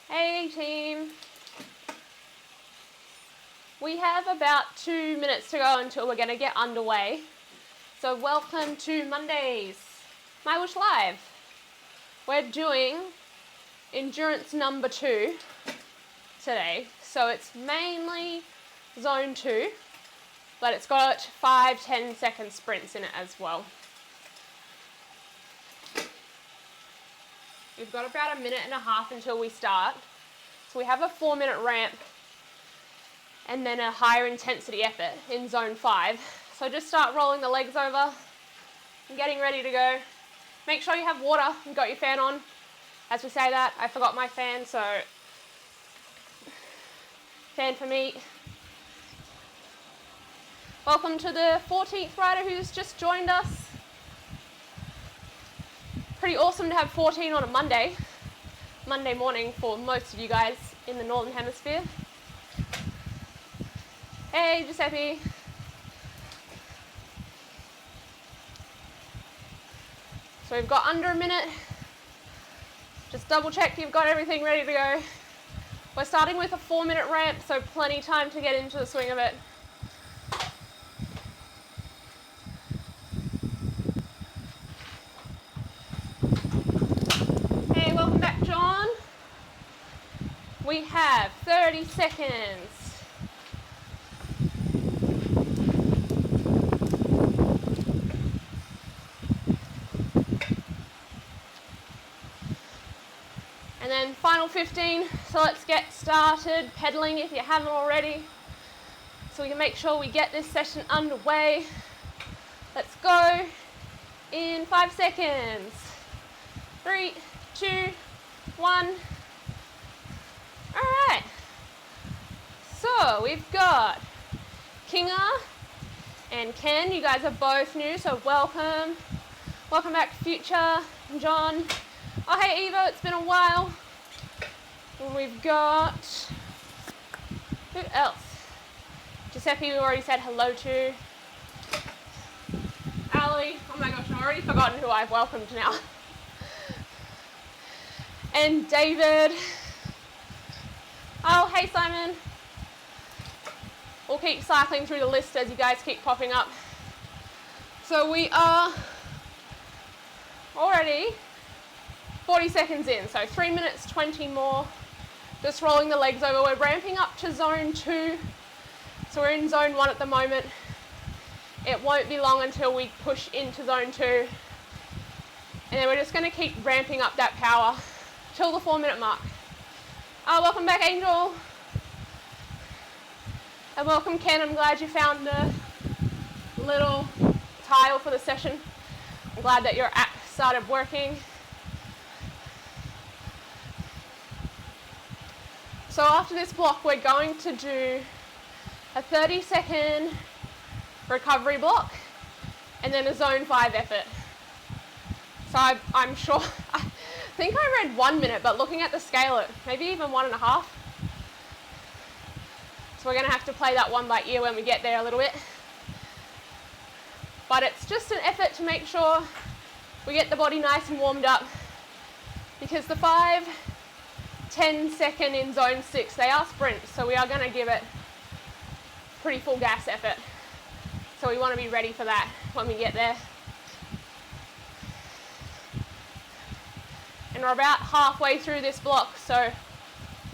Hey team. We have about 2 minutes to go until we're going to get underway. So welcome to Monday's MyWhoosh Live. We're doing endurance number 2 today. So it's mainly zone 2, but it's got 5-10 second sprints in it as well. We've got about 1.5 minutes until we start. So we have a 4-minute ramp and then a higher intensity effort in zone 5. So just start rolling the legs over and getting ready to go. Make sure you have water and got your fan on. As we say that, I forgot my fan, so fan for me. Welcome to the 14th rider who's just joined us. Pretty awesome to have 14 on a Monday morning for most of you guys in the Northern Hemisphere. Hey Giuseppe. So we've got under 1 minute. Just double check you've got everything ready to go. We're starting with a 4-minute ramp, so plenty of time to get into the swing of it. Hey, welcome back, John. We have 30 seconds. And then final 15, so let's get started pedaling if you haven't already, so we can make sure we get this session underway. Let's go in 5 seconds. 3, 2, 1. All right. So we've got Kinga and Ken. You guys are both new, so welcome. Welcome back, Future, John. Oh, hey, Evo, it's been a while. And we've got, who else? Giuseppe, we already said hello to. Ali, oh my gosh, I've already forgotten who I've welcomed now. And David. Oh, hey, Simon. We'll keep cycling through the list as you guys keep popping up. So we are already 40 seconds in, so 3 minutes 20 more. Just rolling the legs over. We're ramping up to zone 2. So we're in zone 1 at the moment. It won't be long until we push into zone 2. And then we're just going to keep ramping up that power till the 4-minute mark. Welcome back, Angel. And welcome, Ken. I'm glad you found the little tile for the session. I'm glad that your app started working. So after this block, we're going to do a 30-second recovery block and then a zone 5 effort. So I'm sure, I think I read 1 minute, but looking at the scale, it maybe even 1.5. So we're going to have to play that one by ear when we get there a little bit. But it's just an effort to make sure we get the body nice and warmed up, because the 5-10 second in zone 6, they are sprints, so we are going to give it pretty full gas effort. So we want to be ready for that when we get there. And we're about halfway through this block, so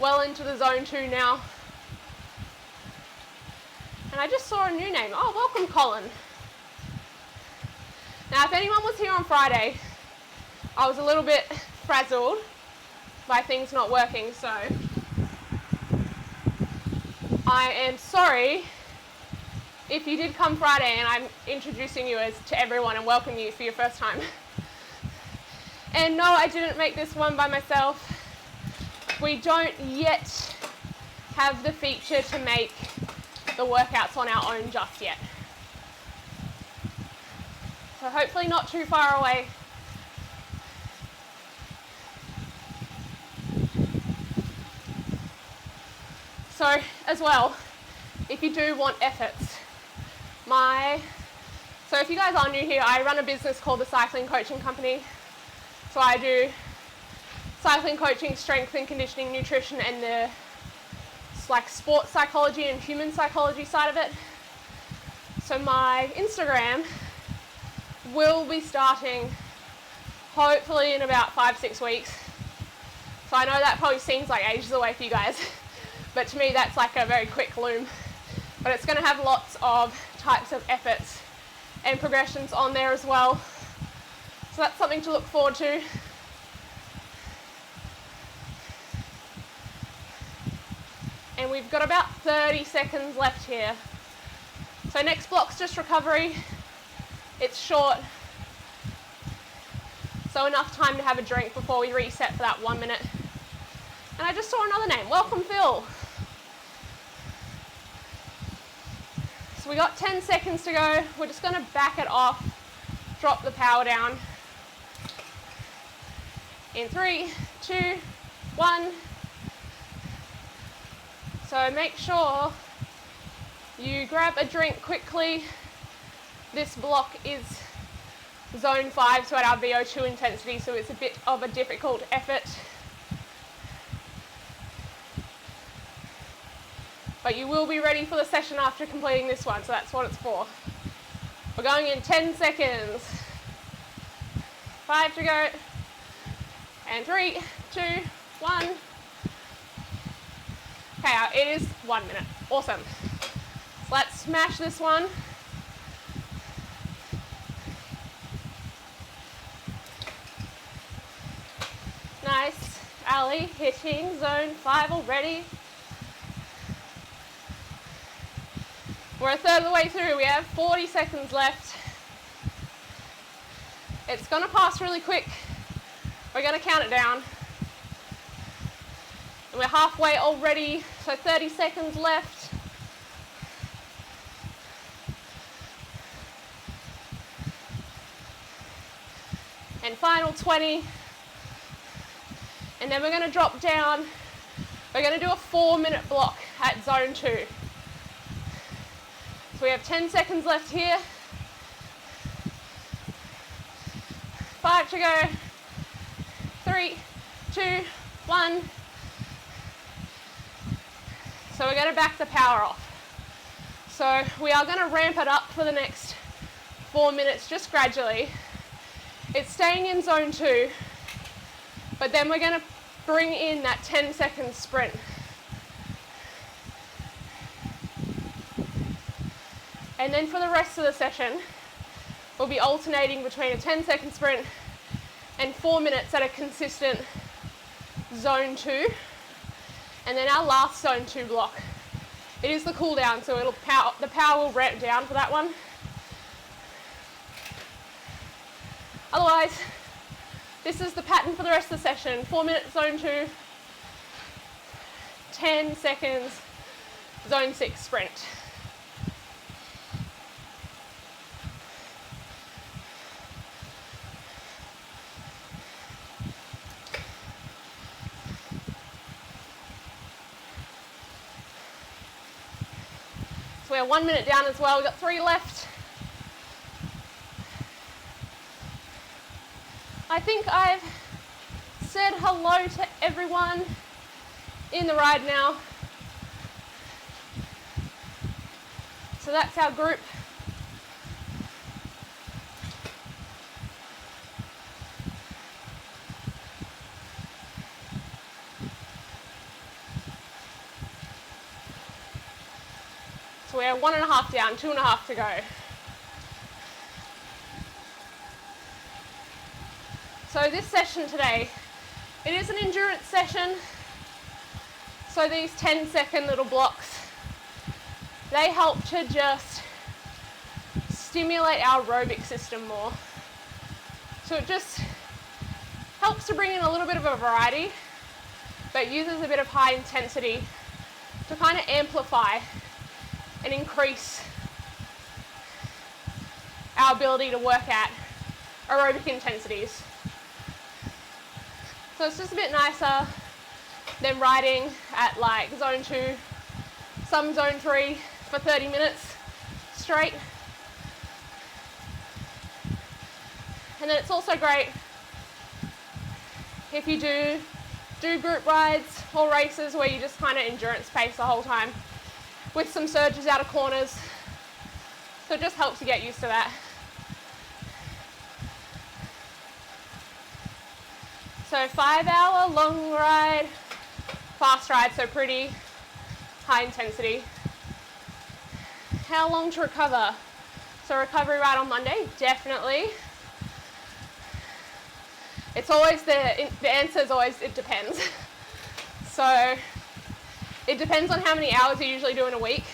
well into the zone 2 now. And I just saw a new name. Oh, welcome, Colin. Now, if anyone was here on Friday, I was a little bit frazzled by things not working, so I am sorry if you did come Friday and I'm introducing you to everyone and welcoming you for your first time. And no, I didn't make this one by myself. We don't yet have the feature to make the workouts on our own just yet. So hopefully not too far away. So as well, if you do want efforts, so if you guys are new here, I run a business called the Cycling Coaching Company. So I do cycling coaching, strength and conditioning, nutrition, and the like sports psychology and human psychology side of it. So my Instagram will be starting hopefully in about 5-6 weeks. So I know that probably seems like ages away for you guys, but to me that's like a very quick loom. But it's going to have lots of types of efforts and progressions on there as well. So that's something to look forward to. And we've got about 30 seconds left here. So next block's just recovery. It's short, so enough time to have a drink before we reset for that 1 minute. And I just saw another name. Welcome, Phil. So we got 10 seconds to go. We're just going to back it off, drop the power down. In 3, 2, 1. So make sure you grab a drink quickly. This block is zone 5, so at our VO2 intensity, so it's a bit of a difficult effort. But you will be ready for the session after completing this one, so that's what it's for. We're going in 10 seconds. 5 to go. And 3, 2, 1. Okay, it is 1 minute. Awesome. So let's smash this one. Nice. Ali hitting zone 5 already. We're a third of the way through. We have 40 seconds left. It's going to pass really quick. We're going to count it down. And we're halfway already, so 30 seconds left. And final 20. And then we're going to drop down. We're going to do a 4-minute block at zone 2. So we have 10 seconds left here. 5 to go. 3, 2, 1. So we're going to back the power off. So we are going to ramp it up for the next 4 minutes just gradually. It's staying in zone 2, but then we're going to bring in that 10-second sprint. And then for the rest of the session, we'll be alternating between a 10-second sprint and 4 minutes at a consistent zone 2. And then our last zone 2 block. It is the cool down, so the power will ramp down for that one. Otherwise, this is the pattern for the rest of the session. 4 minutes zone 2, 10 seconds zone 6 sprint. So we're 1 minute down as well. We've got 3 left. I think I've said hello to everyone in the ride now. So that's our group. So we're 1.5 down, 2.5 to go. So this session today, it is an endurance session. So these 10-second little blocks, they help to just stimulate our aerobic system more. So it just helps to bring in a little bit of a variety, but uses a bit of high intensity to kind of amplify and increase our ability to work at aerobic intensities. So it's just a bit nicer than riding at like zone 2, some zone 3 for 30 minutes straight. And then it's also great if you do group rides or races where you just kind of endurance pace the whole time with some surges out of corners. So it just helps you get used to that. So 5-hour long ride, fast ride, so pretty high intensity. How long to recover? So recovery ride on Monday, definitely. It's always the answer is always it depends. So it depends on how many hours you usually do in a week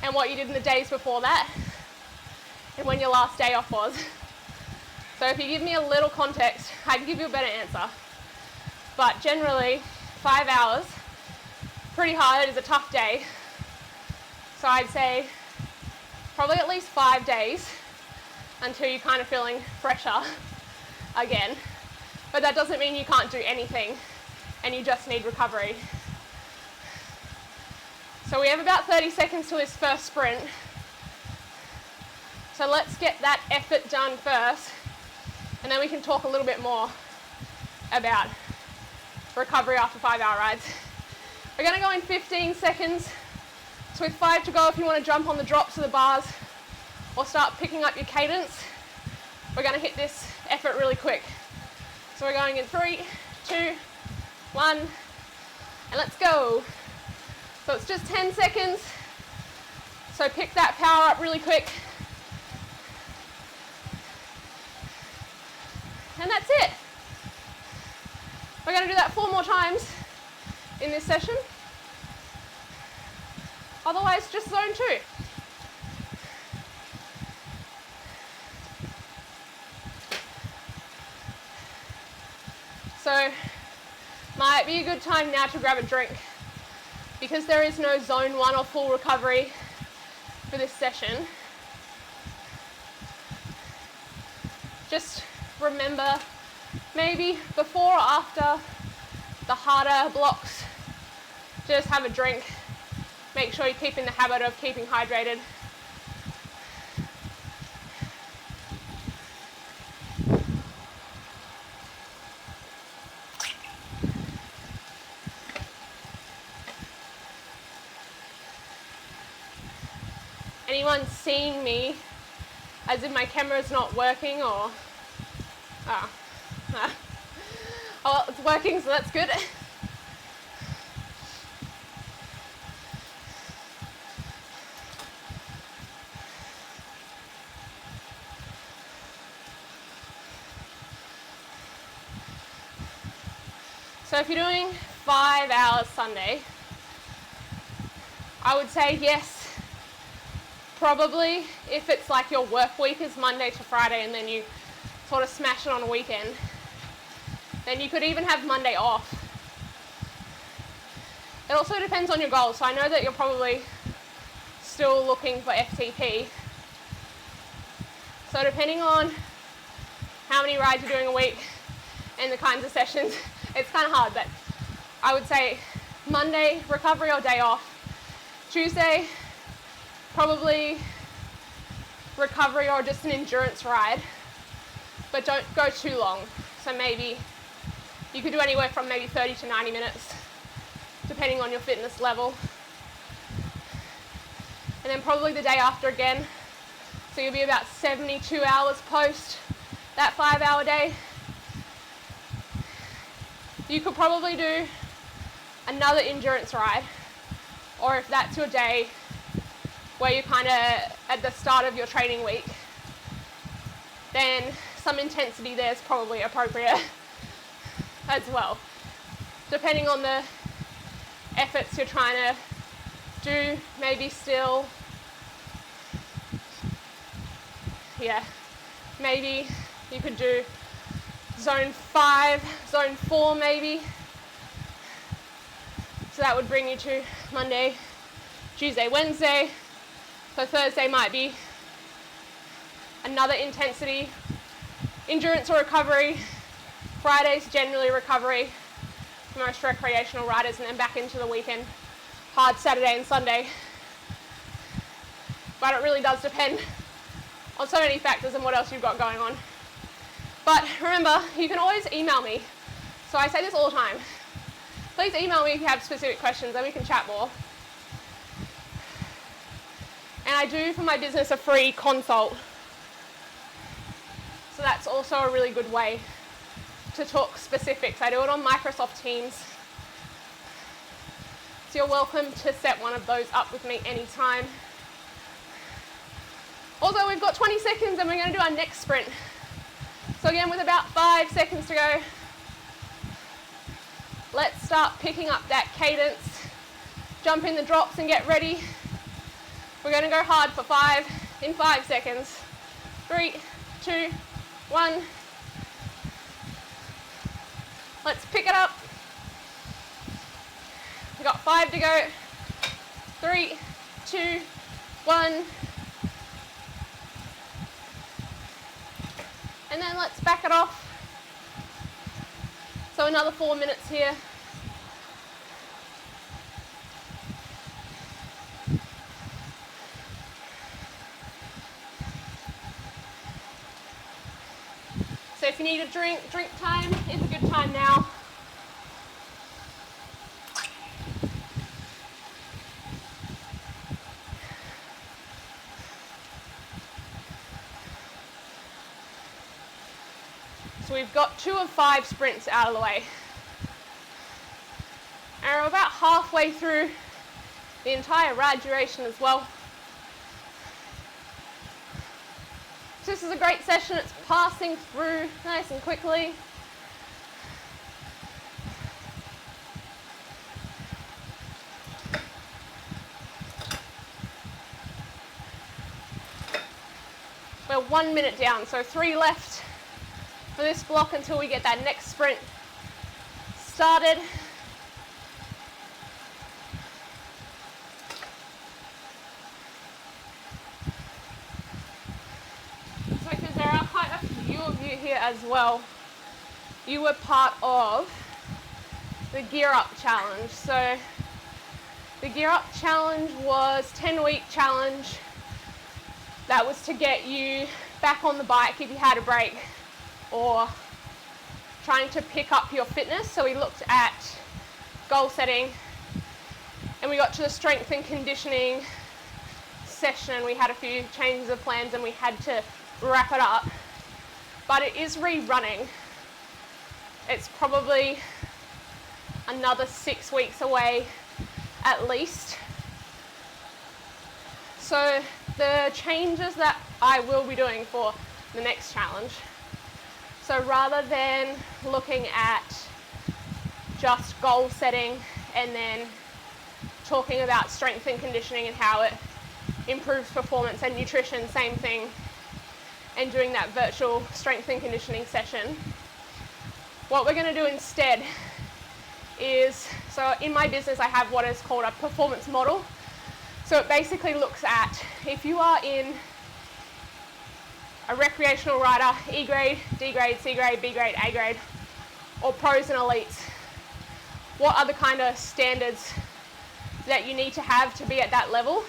and what you did in the days before that and when your last day off was. So if you give me a little context, I can give you a better answer. But generally, 5 hours, pretty hard. It is a tough day. So I'd say probably at least 5 days until you're kind of feeling fresher again. But that doesn't mean you can't do anything and you just need recovery. So we have about 30 seconds to this first sprint. So let's get that effort done first, and then we can talk a little bit more about recovery after 5-hour rides. We're going to go in 15 seconds. So with 5 to go, if you want to jump on the drops of the bars or start picking up your cadence, we're going to hit this effort really quick. So we're going in 3, 2, 1, and let's go. So it's just 10 seconds. So pick that power up really quick. And that's it. We're going to do that 4 more times in this session. Otherwise, just zone 2. So, might be a good time now to grab a drink, because there is no zone 1 or full recovery for this session. Just remember, maybe before or after the harder blocks, just have a drink. Make sure you keep in the habit of keeping hydrated. Anyone seeing me as if my camera's not working, or oh well, it's working, so that's good. So if you're doing 5 hours Sunday, I would say yes. Probably if it's like your work week is Monday to Friday and then you sort of smash it on a weekend, then you could even have Monday off. It also depends on your goals. So I know that you're probably still looking for FTP. So depending on how many rides you're doing a week and the kinds of sessions, it's kind of hard, but I would say Monday, recovery or day off. Tuesday, probably recovery or just an endurance ride, but don't go too long. So maybe you could do anywhere from maybe 30 to 90 minutes, depending on your fitness level. And then probably the day after again, so you'll be about 72 hours post that 5-hour day. You could probably do another endurance ride, or if that's your day where you're kind of at the start of your training week, then some intensity there is probably appropriate as well, depending on the efforts you're trying to do. Maybe still, maybe you could do zone 5, zone 4 maybe. So that would bring you to Monday, Tuesday, Wednesday. So Thursday might be another intensity, endurance or recovery. Friday's generally recovery for most recreational riders, and then back into the weekend, hard Saturday and Sunday. But it really does depend on so many factors and what else you've got going on. But remember, you can always email me So I say this all the time. Please email me if you have specific questions and we can chat more. And I do for my business a free consult. So that's also a really good way to talk specifics. I do it on Microsoft Teams. So you're welcome to set one of those up with me anytime. Also, we've got 20 seconds and we're going to do our next sprint. So again, with about 5 seconds to go, let's start picking up that cadence. Jump in the drops and get ready. We're going to go hard for 5 seconds. 3, 2, 1. Let's pick it up. We've got 5 to go. 3, 2, 1. And then let's back it off. So another 4 minutes here. So if you need a drink time is a good time now. So we've got 2 of 5 sprints out of the way. And we're about halfway through the entire ride duration as well. So this is a great session. It's passing through nice and quickly. We're 1 minute down, so 3 left for this block until we get that next sprint started. So because there are quite a few of you here as well, you were part of the Gear Up Challenge. So the Gear Up Challenge was a 10-week challenge that was to get you back on the bike if you had a break, or trying to pick up your fitness. So we looked at goal setting and we got to the strength and conditioning session. We had a few changes of plans and we had to wrap it up. But it is rerunning. It's probably another 6 weeks away at least. So the changes that I will be doing for the next challenge, so rather than looking at just goal setting and then talking about strength and conditioning and how it improves performance, and nutrition, same thing, and doing that virtual strength and conditioning session, what we're going to do instead is, so in my business I have what is called a performance model. So it basically looks at, if you are in a recreational rider, E grade, D grade, C grade, B grade, A grade, or pros and elites, what are the kind of standards that you need to have to be at that level?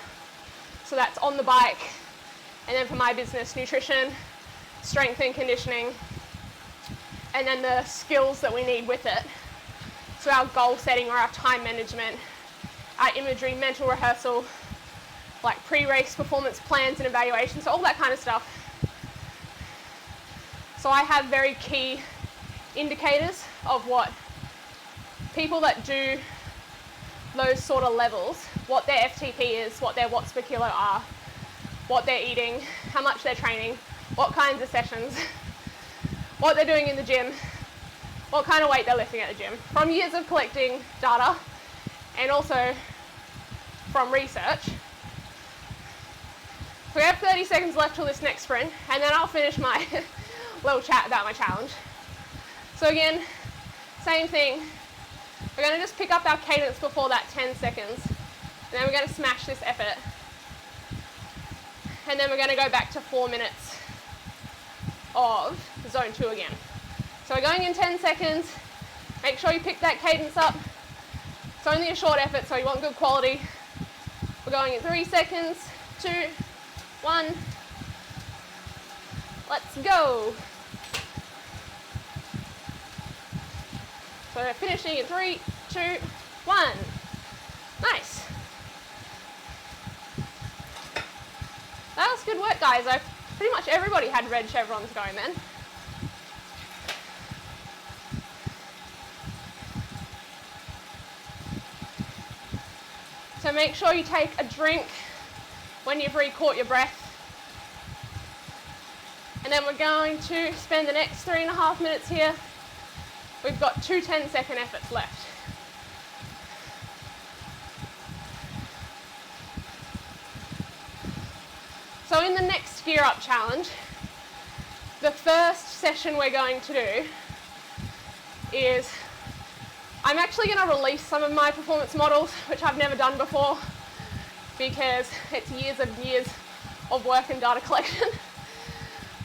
So that's on the bike, and then for my business, nutrition, strength and conditioning, and then the skills that we need with it. So our goal setting or our time management, our imagery, mental rehearsal, like pre-race performance plans and evaluations, so all that kind of stuff. So I have very key indicators of what people that do those sort of levels, what their FTP is, what their watts per kilo are, what they're eating, how much they're training, what kinds of sessions, what they're doing in the gym, what kind of weight they're lifting at the gym, from years of collecting data and also from research. So we have 30 seconds left till this next sprint, and then I'll finish my little chat about my challenge. So again, same thing. We're going to just pick up our cadence before that 10 seconds, and then we're going to smash this effort. And then we're going to go back to 4 minutes of zone 2 again. So we're going in 10 seconds. Make sure you pick that cadence up. It's only a short effort, so you want good quality. We're going in 3 seconds, 2, 1. Let's go. So finishing in 3, 2, 1. Nice. That was good work, guys. Pretty much everybody had red chevrons going then. So make sure you take a drink when you've re-caught your breath. And then we're going to spend the next 3.5 minutes here. We've got 2 10-second efforts left. So in the next gear up challenge, the first session we're going to do is, I'm actually going to release some of my performance models, which I've never done before, because it's years and years of work and data collection.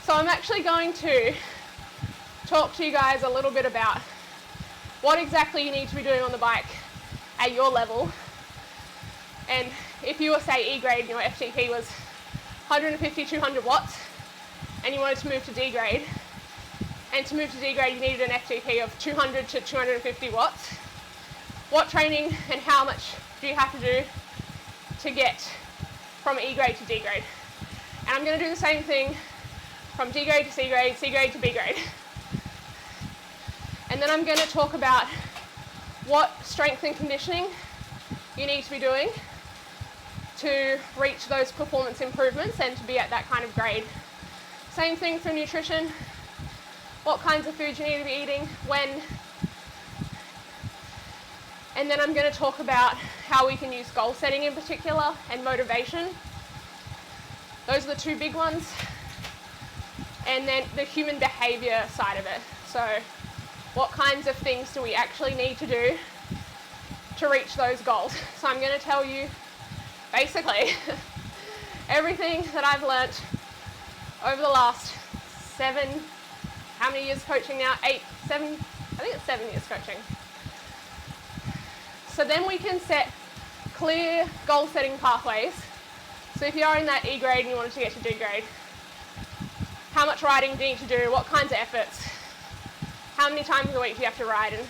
So I'm actually going to talk to you guys a little bit about what exactly you need to be doing on the bike at your level. And if you were, say, E grade and your FTP was 150, 200 watts, and you wanted to move to D grade, and to move to D grade you needed an FTP of 200 to 250 watts, what training and how much do you have to do to get from E grade to D grade? And I'm going to do the same thing from D grade to C grade to B grade. And then I'm going to talk about what strength and conditioning you need to be doing to reach those performance improvements and to be at that kind of grade. Same thing for nutrition, what kinds of foods you need to be eating, when. And then I'm going to talk about how we can use goal setting in particular and motivation. Those are the 2 big ones. And then the human behavior side of it. So what kinds of things do we actually need to do to reach those goals? So I'm going to tell you basically everything that I've learnt over the last 7, how many years coaching now? 8, 7, I think it's 7 years coaching. So then we can set clear goal setting pathways. So if you are in that E grade and you wanted to get to D grade, how much riding do you need to do? What kinds of efforts? How many times a week do you have to ride? And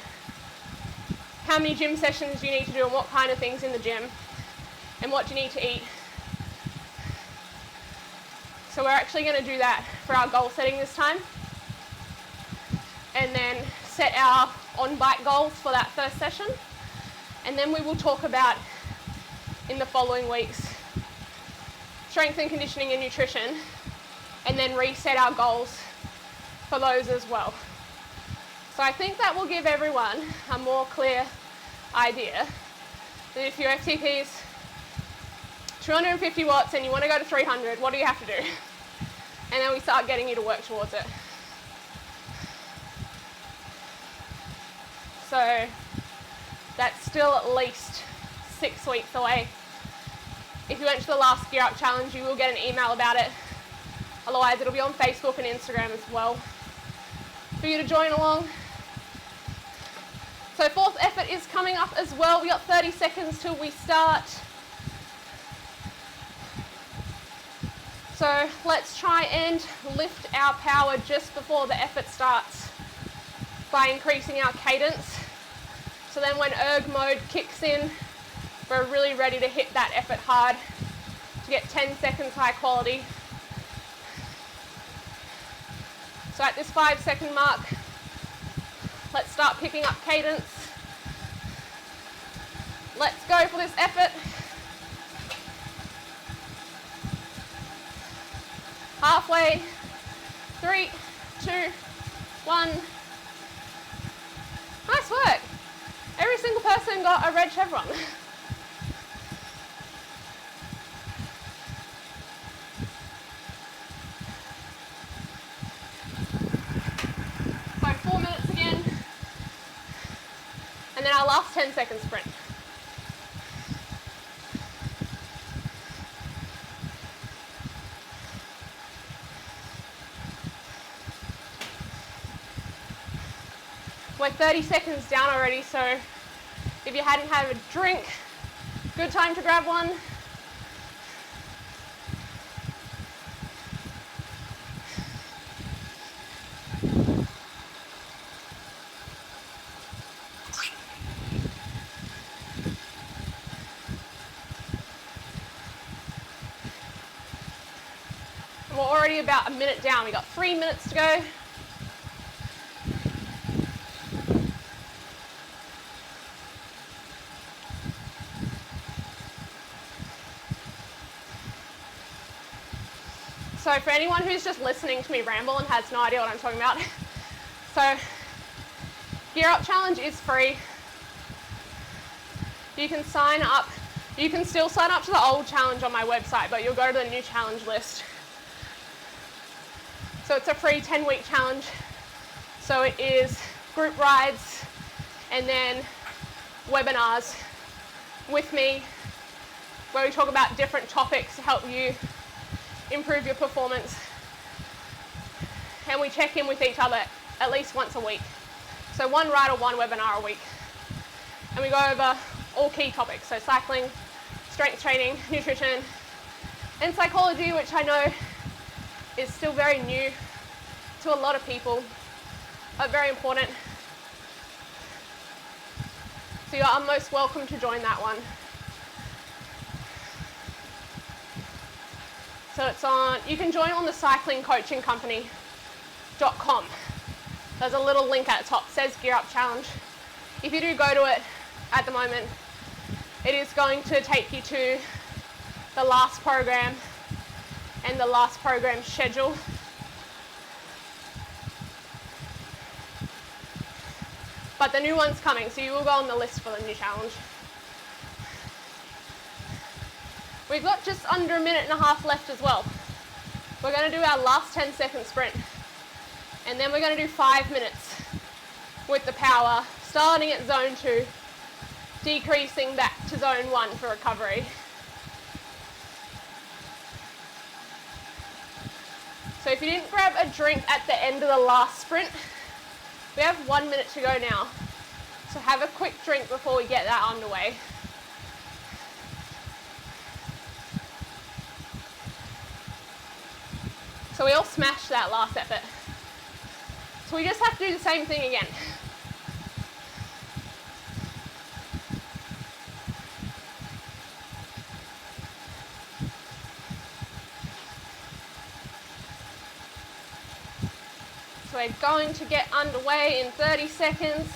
how many gym sessions do you need to do? And what kind of things in the gym? And what do you need to eat? So we're actually going to do that for our goal setting this time. And then set our on-bike goals for that first session. And then we will talk about, in the following weeks, strength and conditioning and nutrition, and then reset our goals for those as well. So I think that will give everyone a more clear idea that if your FTP is 250 watts and you want to go to 300, what do you have to do? And then we start getting you to work towards it. So that's still at least 6 weeks away. If you went to the last Gear Up Challenge, you will get an email about it. Otherwise, it'll be on Facebook and Instagram as well for you to join along. So 4th effort is coming up as well. We got 30 seconds till we start. So let's try and lift our power just before the effort starts by increasing our cadence. So then when erg mode kicks in, we're really ready to hit that effort hard to get 10 seconds high quality. So at this 5-second mark, let's start picking up cadence. Let's go for this effort. Halfway, 3, 2, 1. Nice work. Every single person got a red chevron. So 4 minutes again. And then our last 10-second sprint. We're 30 seconds down already, so if you hadn't had a drink, good time to grab one. already about a minute down. We got 3 minutes to go. So for anyone who's just listening to me ramble and has no idea what I'm talking about, so Gear Up Challenge is free. You can sign up. You can still sign up to the old challenge on my website, but you'll go to the new challenge list. So it's a free 10-week challenge. So it is group rides and then webinars with me where we talk about different topics to help you improve your performance. And we check in with each other at least once a week. So one ride or one webinar a week. And we go over all key topics. So cycling, strength training, nutrition, and psychology, which I know is still very new to a lot of people, but very important. So you are most welcome to join that one. So it's on, you can join on the cyclingcoachingcompany.com. There's a little link at the top, says Gear Up Challenge. If you do go to it at the moment, it is going to take you to the last program and the last program schedule. But the new one's coming, so you will go on the list for the new challenge. We've got just under a minute and a half left as well. We're going to do our last 10-second sprint. And then we're going to do 5 minutes with the power, starting at zone 2, decreasing back to zone 1 for recovery. So if you didn't grab a drink at the end of the last sprint, we have 1 minute to go now. So have a quick drink before we get that underway. So we all smashed that last effort. So we just have to do the same thing again. So we're going to get underway in 30 seconds.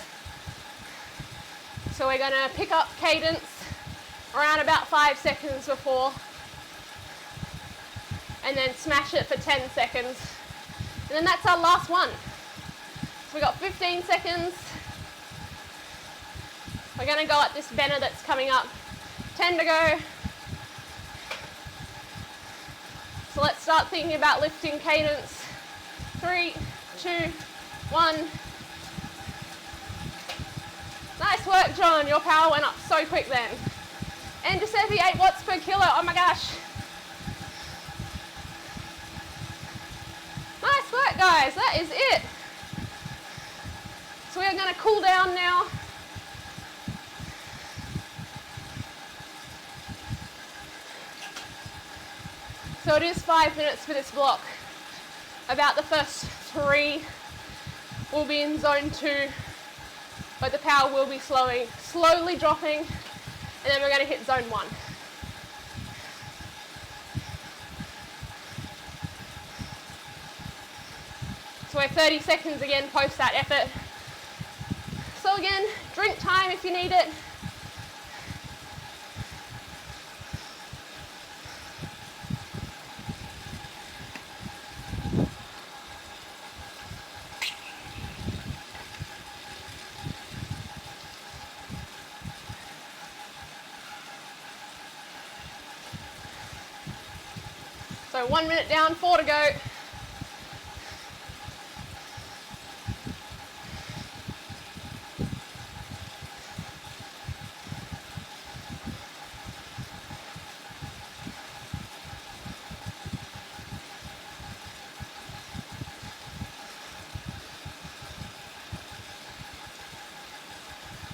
So we're going to pick up cadence around about 5 seconds before, and then smash it for 10 seconds. And then that's our last one. So we got 15 seconds. We're going to go at this banner that's coming up. 10 to go. So let's start thinking about lifting cadence. 3, 2, 1. Nice work, John. Your power went up so quick then. And Giuseppe, 8 watts per kilo. Oh my gosh. Nice work, guys. That is it. So we are going to cool down now. So it is 5 minutes for this block. About the first 3 will be in zone 2, but the power will be slowly dropping, and then we're going to hit zone 1. So we're 30 seconds again post that effort. So again, drink time if you need it. So 1 minute down, 4 to go.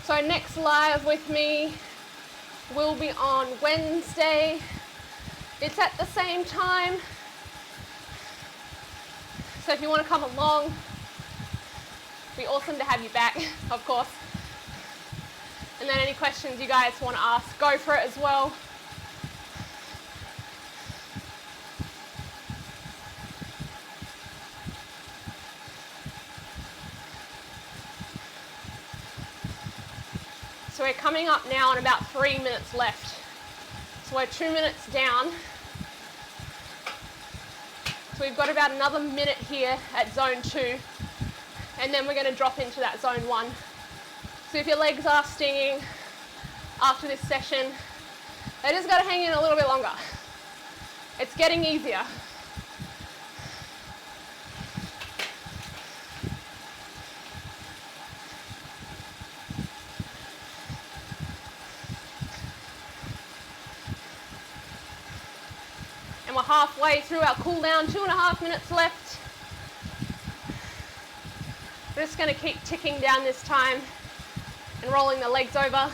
So next live with me will be on Wednesday. It's at the same time. So if you want to come along, it'd be awesome to have you back, of course. And then any questions you guys want to ask, go for it as well. So we're coming up now on about 3 minutes left. So we're 2 minutes down. So we've got about another minute here at zone 2, and then we're going to drop into that zone 1. So if your legs are stinging after this session, they just got to hang in a little bit longer. It's getting easier. And we're halfway through our cool down, 2.5 minutes left. We're just going to keep ticking down this time and rolling the legs over.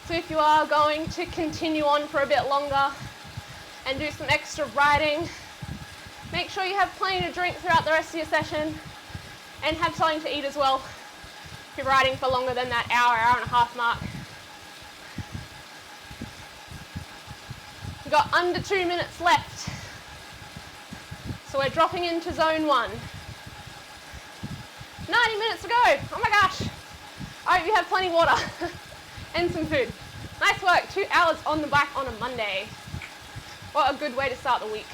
So if you are going to continue on for a bit longer and do some extra riding, make sure you have plenty to drink throughout the rest of your session and have something to eat as well if you're riding for longer than that hour and a half mark. We've got under 2 minutes left. So we're dropping into zone 1. 90 minutes to go. Oh my gosh. I hope you have plenty of water and some food. Nice work. 2 hours on the bike on a Monday. What a good way to start the week.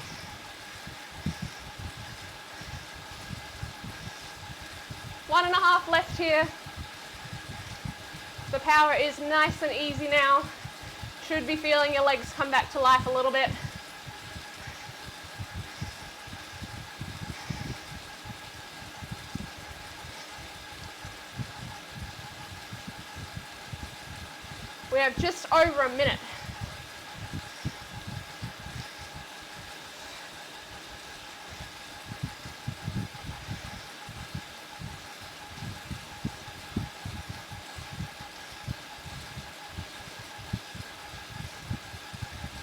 One and a half left here. The power is nice and easy now. Should be feeling your legs come back to life a little bit. We have just over a minute.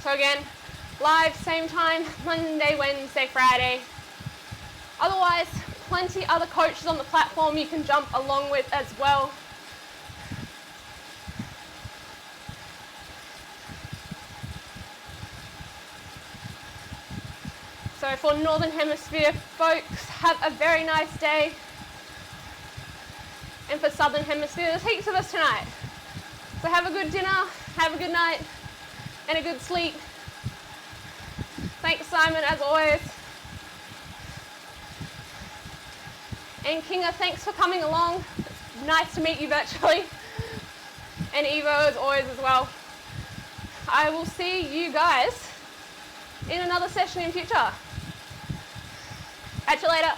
So again, live same time, Monday, Wednesday, Friday. Otherwise, plenty other coaches on the platform you can jump along with as well. So for Northern Hemisphere folks, have a very nice day. And for Southern Hemisphere, there's heaps of us tonight. So have a good dinner, have a good night, and a good sleep. Thanks, Simon, as always. And Kinga, thanks for coming along. It's nice to meet you virtually. And Evo, as always, as well. I will see you guys in another session in future. Catch you later.